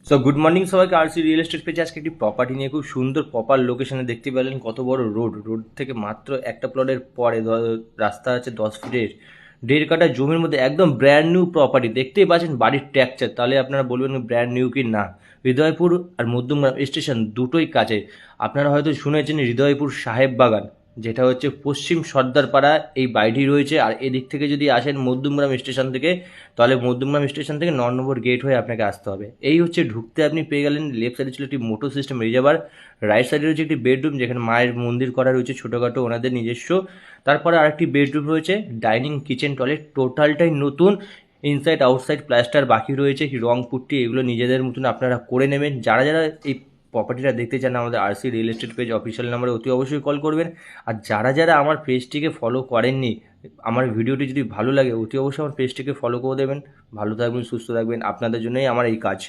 So good morning সবাইকে। RC real estate পেজে আজকে একটি প্রপার্টি নিয়ে খুব সুন্দর প্রপার লোকেশনে দেখতে পেলেন কত বড় রোড থেকে মাত্র একটা প্লটের পরে রাস্তা আছে 10 ফিটের, 1.5 কাঠা জমির মধ্যে একদম ব্র্যান্ড নিউ প্রপার্টি দেখতেই পাচ্ছেন বাড়ির ট্যাকচার। তাহলে আপনারা বলবেন ব্র্যান্ড নিউ কি না। হৃদয়পুর আর মধ্যমগ্রাম স্টেশন দুটোই কাছে। আপনারা হয়তো শুনেছেন হৃদয়পুর সাহেব বাগান, যেটা হচ্ছে পশ্চিম সর্দারপাড়া এই বাড়িটি রয়েছে। আর এদিক থেকে যদি আসেন মধ্যমগ্রাম স্টেশন থেকে, তাহলে মধ্যমগ্রাম স্টেশন থেকে 9 নম্বর গেট হয়ে আপনাকে আসতে হবে। এই হচ্ছে ঢুকতে আপনি পেয়ে গেলেন। লেফট সাইডে ছিল একটি মোটর সিস্টেম রিজার্ভার, রাইট সাইডে রয়েছে একটি বেডরুম যেখানে মায়ের মন্দির করা রয়েছে ছোটোখাটো ওনাদের নিজস্ব। তারপরে আরেকটি বেডরুম রয়েছে, ডাইনিং কিচেন টয়লেট টোটালটাই নতুন। ইনসাইড আউটসাইড প্লাস্টার বাকি রয়েছে, রং পুট্টি এগুলো নিজেদের মতন আপনারা করে নেবেন। যারা যারা এই প্রপার্টিটা দেখতে চান আমাদের RC real estate page official নাম্বারে অতি অবশ্যই কল করবেন। আর যারা যারা আমার পেজটিকে ফলো করেননি, আমার ভিডিওটি যদি ভালো লাগে অতি অবশ্যই আমার পেজটিকে ফলো করে দেবেন। ভালো থাকবেন, সুস্থ থাকবেন, আপনাদের জন্যই আমার এই কাজ।